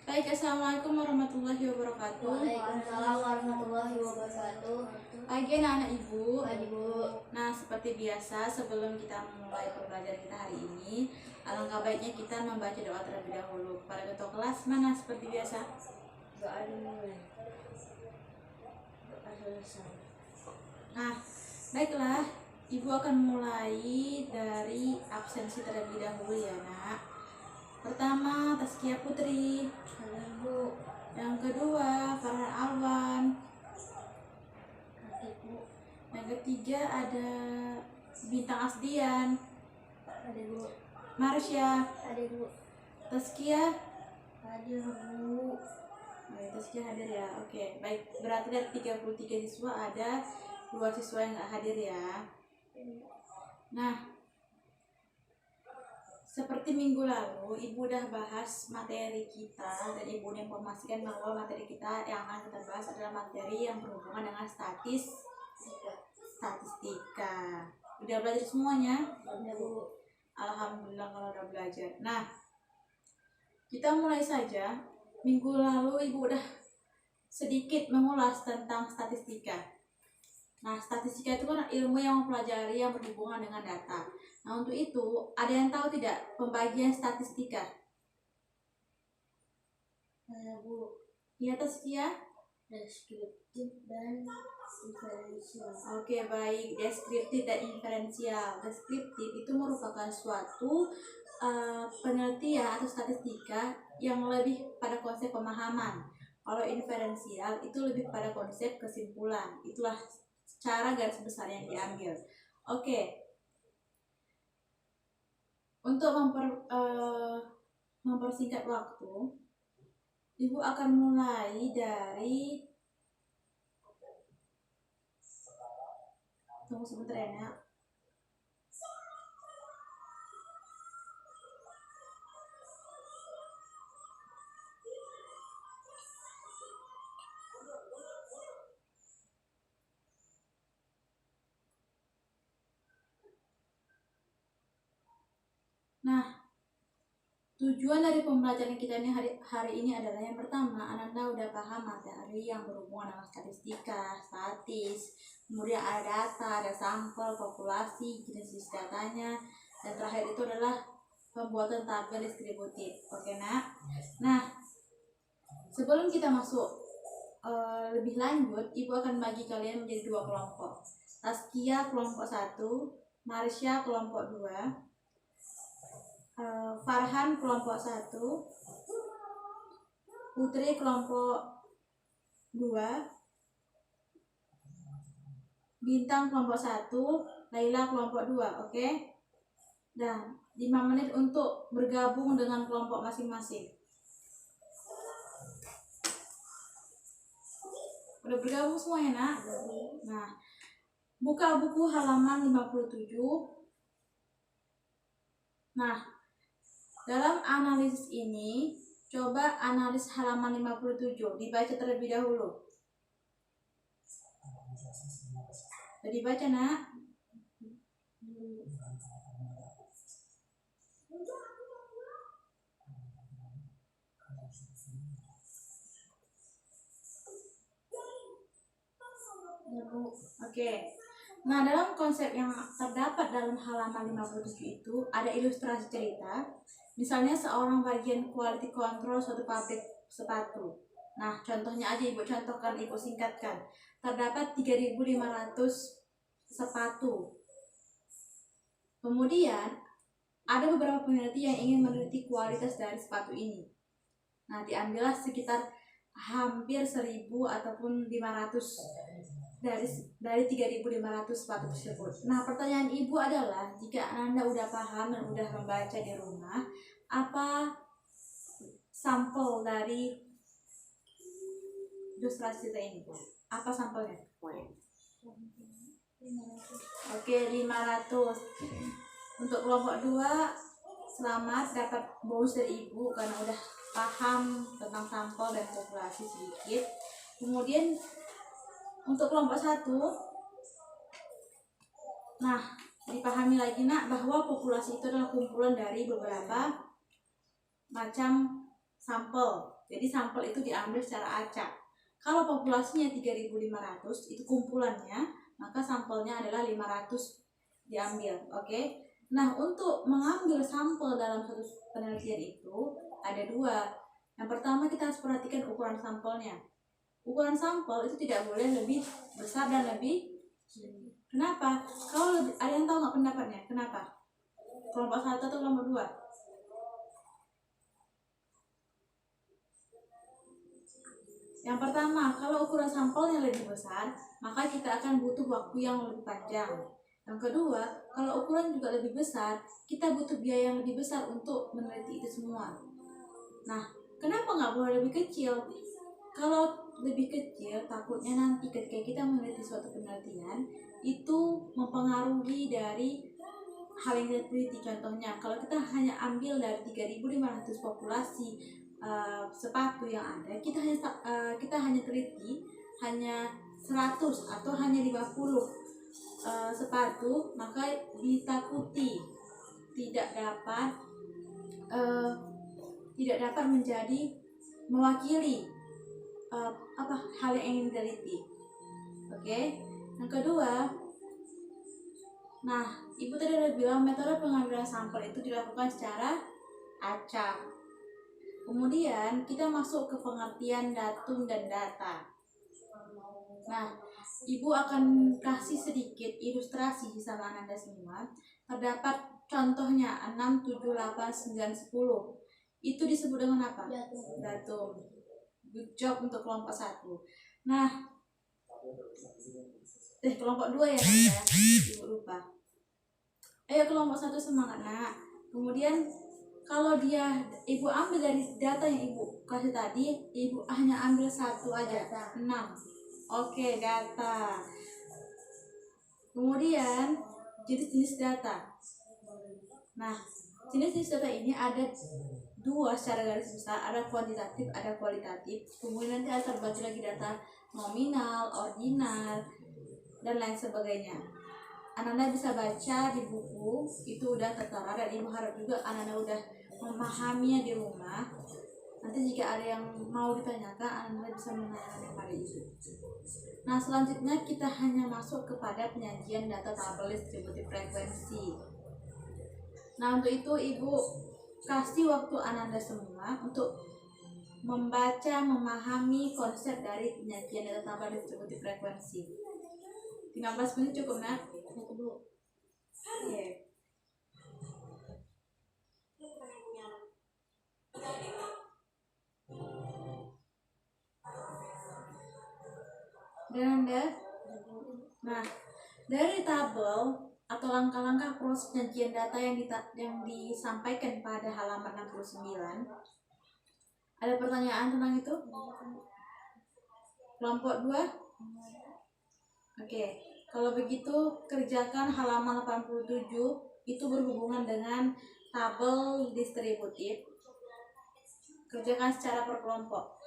Baik, assalamualaikum warahmatullahi wabarakatuh. Waalaikumsalam warahmatullahi wabarakatuh. Pagi anak-anak ibu. Pagi, Bu. Nah, seperti biasa sebelum kita memulai pembelajaran kita hari ini, alangkah baiknya kita membaca doa terlebih dahulu. Para ketua kelas mana seperti biasa? Doa dimulai. Doa selesai. Nah, baiklah, ibu akan mulai dari absensi terlebih dahulu ya, Nak. Pertama, Taskia Putri. Halo, Bu. Yang kedua, Farhan Alwan. Kaki, Bu. Yang ketiga ada Bintang Asdian, Ada, Bu. Marsha, Ada, Bu. Taskia. Ada, Bu. Taskia hadir ya. Oke, baik. Berarti dari 33 siswa ada 2 siswa yang nggak hadir ya. Nah, seperti minggu lalu, Ibu udah bahas materi kita dan Ibu informasikan bahwa materi kita yang akan kita bahas adalah materi yang berhubungan dengan statistika. Udah belajar semuanya? Ada, Bu. Alhamdulillah kalau udah belajar. Nah, kita mulai saja. Minggu lalu Ibu udah sedikit mengulas tentang statistika. Nah, statistika itu kan ilmu yang mempelajari yang berhubungan dengan data. Nah, untuk itu, ada yang tahu tidak pembagian statistika? Ada, Bu. Iya, Taskia? Deskriptif dan diferensial. Oke, baik. Deskriptif dan inferensial. Deskriptif itu merupakan suatu penelitian atau statistika yang lebih pada konsep pemahaman. Kalau inferensial itu lebih pada konsep kesimpulan. Itulah cara garis besar yang diambil. Oke. Untuk mempersingkat waktu, Ibu akan mulai dari, tunggu sebentar ya, Nak. Nah, tujuan dari pembelajaran kita ini hari ini adalah yang pertama, Ananda udah paham materi yang berhubungan dengan statistika, statis, kemudian ada data, ada sampel, populasi, jenis datanya, dan terakhir itu adalah pembuatan tabel distributif. Oke, Nak? Nah, sebelum kita masuk lebih lanjut, Ibu akan bagi kalian menjadi 2 kelompok. Taskia kelompok 1, Marsha kelompok 2, Farhan kelompok 1, Putri kelompok 2, Bintang kelompok 1, Laila kelompok 2, oke? Dan 5 menit untuk bergabung dengan kelompok masing-masing. Udah bergabung semua ya, Nak? Nah, buka buku halaman 57. Nah, dalam analisis ini, coba analis halaman 57, dibaca terlebih dahulu. Udah dibaca, Nak? Oke. Nah, dalam konsep yang terdapat dalam halaman 57 itu ada ilustrasi cerita. Misalnya seorang bagian quality control suatu pabrik sepatu. Nah, contohnya aja Ibu contohkan, Ibu singkatkan. Terdapat 3.500 sepatu. Kemudian, ada beberapa peneliti yang ingin meneliti kualitas dari sepatu ini. Nah, diambillah sekitar hampir 1.000 ataupun 500 dari 3.500 sepatu tersebut. Nah, pertanyaan Ibu adalah, jika Anda udah paham dan udah membaca di rumah, apa sampel dari ilustrasi kita ini? Apa sampelnya? Oke, 500. Untuk kelompok 2, selamat dapat bonus dari Ibu karena udah paham tentang sampel dan populasi sedikit. Kemudian untuk kelompok 1, nah, dipahami lagi, Nak, bahwa populasi itu adalah kumpulan dari beberapa macam sampel. Jadi sampel itu diambil secara acak. Kalau populasinya 3.500 itu kumpulannya, maka sampelnya adalah 500 diambil. Oke. Nah, untuk mengambil sampel dalam satu penelitian itu ada dua. Yang pertama, kita harus perhatikan ukuran sampelnya. Ukuran sampel itu tidak boleh lebih besar dan lebih. Kenapa? Kalau ada yang tahu nggak pendapatnya? Kenapa? Kelompok 1 atau kelompok 2? Yang pertama, kalau ukuran sampelnya lebih besar, maka kita akan butuh waktu yang lebih panjang. Yang kedua, kalau ukuran juga lebih besar, kita butuh biaya yang lebih besar untuk meneliti itu semua. Nah, kenapa nggak boleh lebih kecil? Kalau lebih kecil, takutnya nanti ketika kita meneliti suatu penelitian, itu mempengaruhi dari hal yang kita teliti. Contohnya, kalau kita hanya ambil dari 3.500 populasi sepatu yang ada, kita hanya teliti hanya 100 atau hanya 50 sepatu, maka ditakuti tidak dapat menjadi mewakili hal yang ingin diteliti. Oke. Yang kedua, nah, Ibu tadi udah bilang metode pengambilan sampel itu dilakukan secara acak. Kemudian kita masuk ke pengertian datum dan data. Nah, Ibu akan kasih sedikit ilustrasi sama Ananda semua. Terdapat contohnya 6, 7, 8, 9, 10. Itu disebut dengan apa? Datum. Good job untuk kelompok 1. Nah, kelompok 2 ya Nanda, Ibu lupa. Ayo kelompok 1 semangat nak. Kemudian kalau Ibu ambil dari data yang Ibu kasih tadi, Ibu hanya ambil satu aja, 6. Oke, data. Kemudian jenis-jenis data. Nah, jenis-jenis data ini ada dua secara garis besar, ada kuantitatif, ada kualitatif. Kemudian nanti ada terbagi lagi data nominal, ordinal, dan lain sebagainya. Ananda bisa baca di buku, itu udah tertera, dan Ibu harap juga Ananda udah memahaminya di rumah. Nanti jika ada yang mau ditanyakan, Ananda bisa menanyakan kepada Ibu. Nah, selanjutnya kita hanya masuk kepada penyajian data tabel distributif frekuensi. Nah, untuk itu Ibu kasih waktu Ananda semua untuk membaca, memahami konsep dari penyajian data tabel distributif frekuensi. 15 menit cukup, nak? Oke. Dan Anda, nah, dari tabel atau langkah-langkah proses penyajian data yang disampaikan pada halaman 69, ada pertanyaan tentang itu? Kelompok 2? Oke, kalau begitu kerjakan halaman 87, itu berhubungan dengan tabel distributif. Kerjakan secara per kelompok.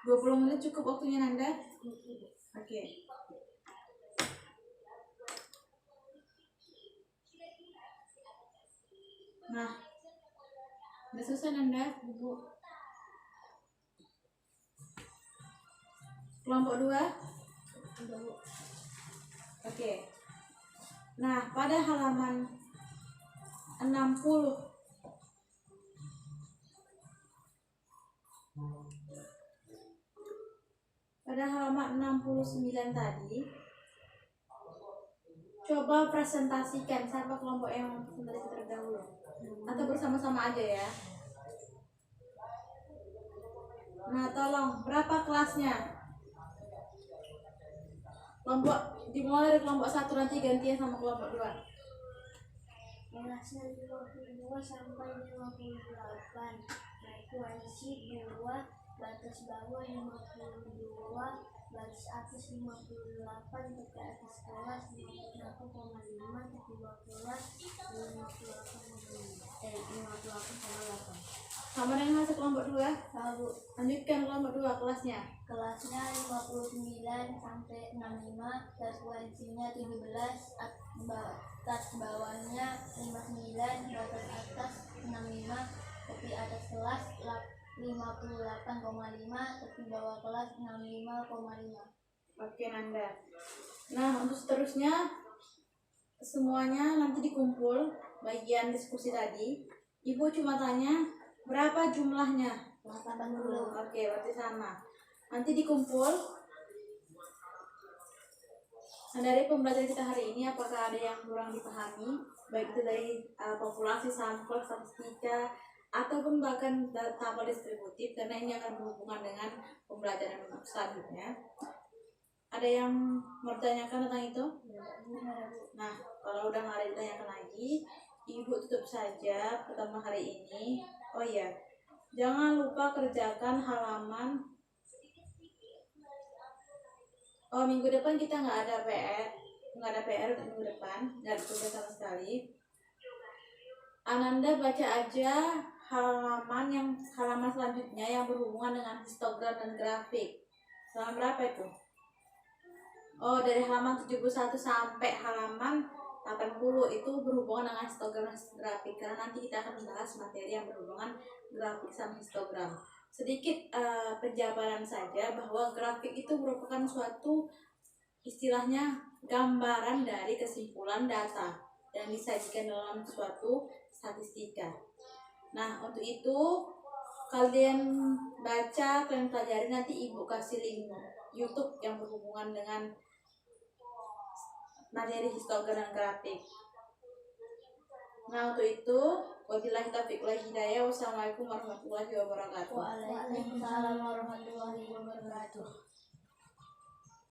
20 menit cukup waktunya Nanda? Oke. Nah, udah selesai Nanda? Kelompok 2? Oke. Nah, pada halaman 60 pada halaman 69 tadi, coba presentasikan siapa kelompok yang presentasi terdahulu, atau bersama-sama aja ya. Nah, tolong, berapa kelasnya? Kelompok dimulai dari kelompok 1, nanti gantian sama kelompok 2. Kelasnya 52 sampai 58. Frekuensi 2, batas bawah 52, batas atas 58, tepi atas kelas 51,5, tepi bawah kelas 58,8. Sama dengan hasil kelompok 2? Lalu Lanjutkan kelompok 2 kelasnya. kelasnya 59 sampai 65, frekuensinya 17, batas bawahnya 59, batas atas 65, 58,5, terus bawah kelas 65,5. Oke Nanda. Nah untuk seterusnya semuanya nanti dikumpul bagian diskusi tadi. Ibu cuma tanya berapa jumlahnya? 80. Oke, berarti sama. Nanti dikumpul. Nah, dari pembelajaran kita hari ini apakah ada yang kurang dipahami? Baik itu dari populasi, sampel, statistika, ataupun bahkan tabel distributif, karena ini akan berhubungan dengan pembelajaran selanjutnya. Ada yang mau ditanyakan tentang itu? Nah, kalau udah nggak ada ditanyakan lagi, Ibu tutup saja pertemuan hari ini. Oh iya, jangan lupa kerjakan halaman. Oh, minggu depan kita nggak ada PR untuk minggu depan, nggak ada tugas sama sekali. Ananda baca aja halaman selanjutnya yang berhubungan dengan histogram dan grafik. Halaman berapa itu? Oh, dari halaman 71 sampai halaman 80 itu berhubungan dengan histogram dan grafik, karena nanti kita akan membahas materi yang berhubungan grafik sama histogram. Sedikit penjabaran saja bahwa grafik itu merupakan suatu istilahnya gambaran dari kesimpulan data yang disajikan dalam suatu statistika. Nah, untuk itu kalian baca, kalian pelajari, nanti Ibu kasih link YouTube yang berhubungan dengan materi histogram dan grafik. Nah, untuk itu wabillahi taufiq wal hidayah. Wassalamualaikum warahmatullahi wabarakatuh. Waalaikumsalam warahmatullahi wabarakatuh.